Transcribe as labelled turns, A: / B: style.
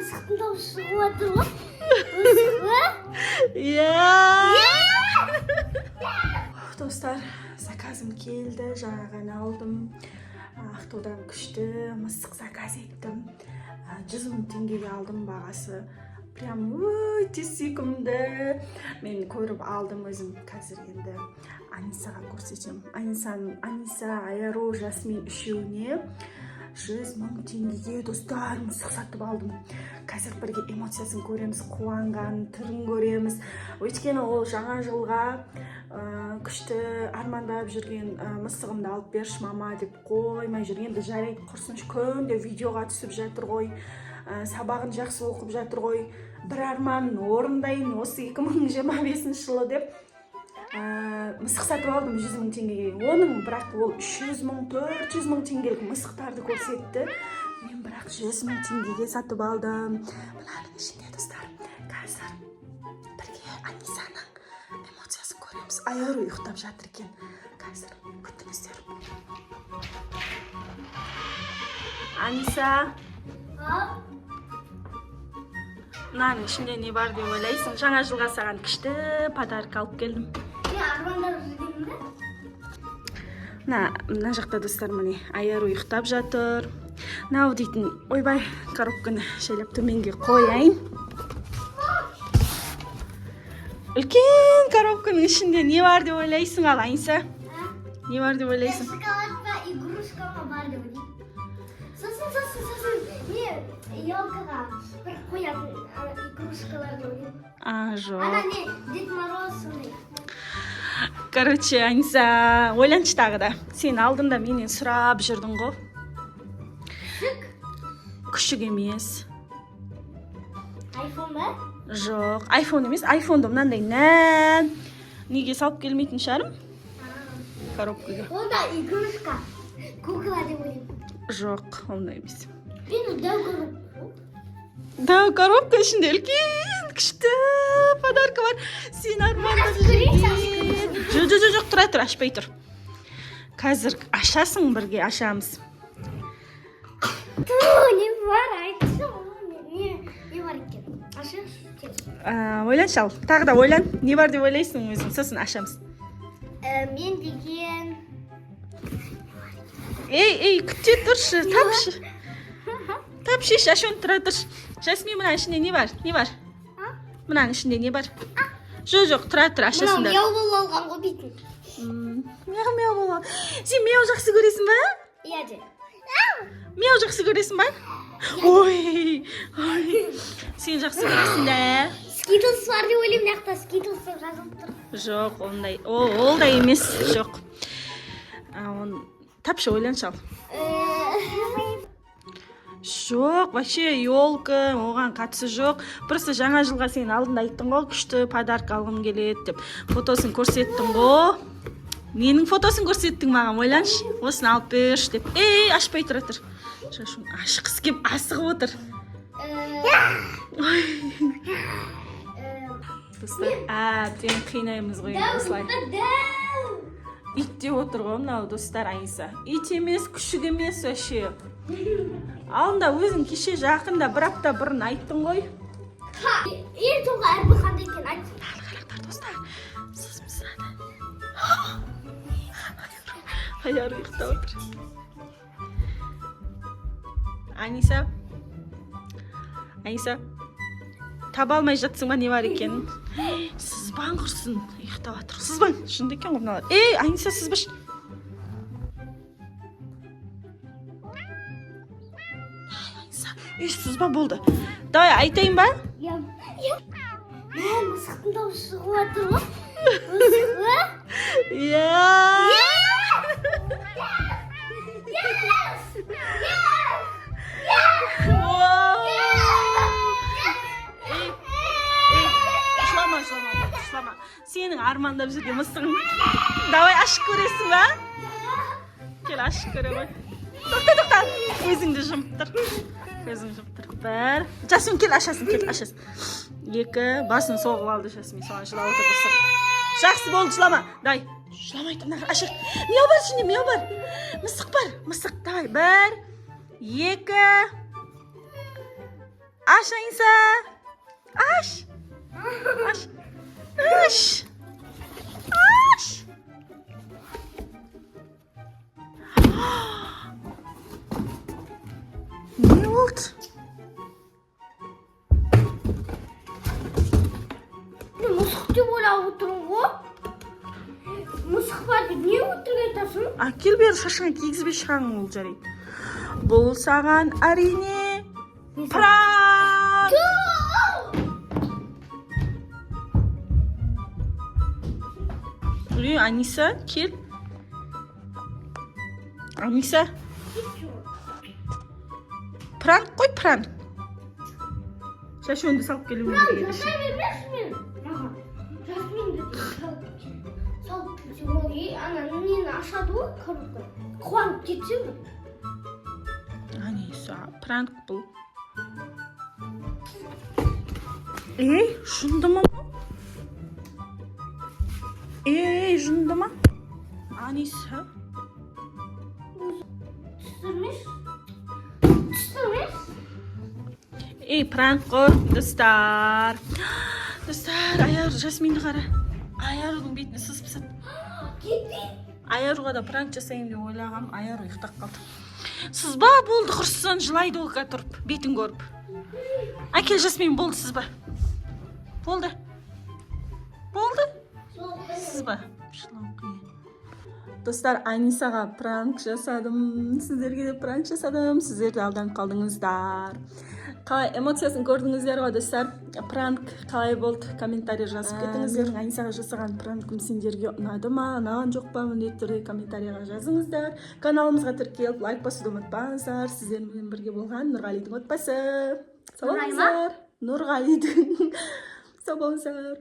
A: мысықтың дауысы шығып жатыр ғой. Мысық.
B: Иә. Достар, заказым келді, жаңа ғана алдым. Ақтаудан күшті мысық заказ еттім. 100 000 теңгеге алдым, бағасы прям өте сүйкімді. Мен көріп алдым өзім. Қазір енді Анисаға көрсетемін. Аниса, Айару, Жасмин үшеуіне 100 000 теңгеге достар мысық сатып алдым. Қазір бірге эмоциясын көреміз, қуанған түрін көреміз. Өйткені ол жаңа жылға күшті армандап жүрген мысығымды алып берші мама деп қоймай жүрген. Енді жарайды, құрсыншы күнде видеоға түсіп жатыр ғой. Сабағын жақсы оқып жатыр ғой. Бір арманын орындайын осы 2025 жылы деп мысық сатып алдым 100 000 теңгеге. Оның бірақ ол 300 000, 400 000 теңгелік мысықтарды көрсетті. Мен бірақ 100 000 теңгеге сатып алдым. Бұлардың ішінде достар, қазір бірге Анисаның эмоциясын көреміз. Айару ұйықтап жатыр екен. Қазір күтіңіздер. Аниса, мынаның ішінде не бар деп ойлайсың? Жаңа жылға саған күшті подарка алып келдім.
A: Армандап жүргенім бе?
B: Мына жақта достар, міне Айару ұйықтап жатыр. Нау дейтін ойбай коробканы шайлап төменге қояйын. Үлкен коробканың ішінде не бар деп ойлайсың ал, Аниса? Не бар деп ойлайсың?
A: Шоколадқа игрушкама бар деп ойлаймын. Сосын не елкаға бір қоятын игрушкалар деп ойлаймын.
B: Жоқ.
A: Ана не Дед Мороз сондай.
B: Короче, Аниса, ойланшы тағы да. Сен алдында менен сұрап жүрдің ғой. Күшік емес.
A: Айфон ба?
B: Жоқ, айфон емес. Айфонды мынандай неге салып келмейтін шығарым? Коробкаға.
A: Онда игрушка. Кукла деп ойлаймын.
B: Жоқ, ондай емес.
A: Мен дәу коробка.
B: Да, коробка ішінде үлкен күшті подарка бар. Сен армандап жүрген. Жоқ, тұра, ашпай тұр. Қазір ашасың, бірге ашамыз.
A: Не бар, айтшы. Не бар екен? Ашыңыз.
B: Ойланшы ал. Тағы да ойлан. Не бар деп ойлайсың өзің? Сосын ашамыз.
A: Мен деген...
B: Ей, күте тұршы, тапшы. Тапшы, ашуын тұра тұршы. Жасмин, мұнаның ішінде не бар? Не бар? Мұнаның ішінде не бар? Жоқ, тұра, ашасыңдар.
A: Мұна мяу бол алған ғой бейтін.
B: Мяу болған. Сен мяу жақсы көресің ба?
A: Иә де.
B: Мяу жақсы көресің ба? Ой. Сен жақсы көресің да.
A: Скитлс бар деп ойлаймын, нақта Скитлс деп жазылып тұр.
B: Жоқ, ондай. Ол да емес. Жоқ. Тапшы, ойланшы ал. Жоқ, вообще елка, оған қатысы жоқ. Просто жаңа жылға сен алдында айттың ғой, күшті подарка алғым келеді деп. Фотосын көрсеттің ғой. Менің фотосын көрсеттің маған, ойланшы. Осыны алып берші деп. Ашпай тұра тұр. Шашуын ашқысы кеп асығып отыр. Достар, әбден қинаймыз ғой осылай. Ит деп отыр ғой мынау достар, Аниса. Ит емес, күшік емес вообще. Алдында өзің кеше жақында бір апта бұрын айттың ғой.
A: Ең соңғы әрбір қандай екен айтсын.
B: Қарақтар достар, сызмысады. Айару ұйықтап отыр. Аниса, таба алмай жатсың ба, не бар екен? Сызбаң құрсын, ұйықтап отыр. Сызбаң, шынды екен ғой мыналар. Аниса, сызбаш. Сызба болды. Давай, айтайын ба?
A: Мысықтың дауысы шығып жатыр ғой. Мысық.
B: Жылама. Сенің армандап жүрген мысығың. Давай, ашып көресің ба? Кел, ашып көре ғой. Тоқта. Өзіңді жұмып тұр. Бір. Жасмин, кел, ашасың. 2. Басын соғып алды Жасмин. Соған жылап отыр достар. Жақсы болды, жылама. Дай. Жыламайды, мына ашық. Мяу бар ішінде, мяу бар. Мысық бар. Давай, 1, 2. Аш, Аниса. Аш. Аш. Аш. Аш. Ne oldu?
A: Ne мысық деп ойлап отырмын ғой. Мысық бар деп не өтірік айтасың?
B: Әкел бері шашыңа кигізбей шығаң ол жарайды. Бұл саған әрине пранк. Аниса, кел. Аниса. Пранк қой, пранк. Шашы önde салып келу керек.
A: Жасай бермеші мен маған. Жасминді де салып келсе ғой. Ана нені ашады ғой, коробка. Қуанып кетсе ғой.
B: Аниса, пранк бұл. Ей, жынды ма? Ей, жынды ма? Аниса.
A: Түсірмеш. Түсірмеш.
B: Ей, пранк қой, достар. Достар, аяр Жасминді қара. Аярудың бетіне сызып сат.
A: Кетті.
B: Аяруға да пранк жасайын деп ойлағам, Аяру ұйықтап қалды. Сызба болды, құрсын, жылайды ол тұрып, бетін көріп. Әкел Жасмин, болды сызба. Болды. Болды. Сызба. Достар, Анисаға пранк жасадым. Сіздерге де пранк жасадым. Сіздер де алданып қалдыңыздар. Қалай эмоциясын көрдіңіздер ғой, достар? Пранк қалай болды? Комментарий жазып кетіңіздер. Анисаға жасаған пранкым сендерге ұнады ма? Ұнаған жоқ па? Міндетті түрде комментарийға жазыңыздар. Каналымызға тіркеліп, лайк басуды ұмытпаңыздар. Сіздермен бірге болған Нұрғалидың отбасы. Сау болыңыздар. Нұрғалидың. Сау болыңыздар.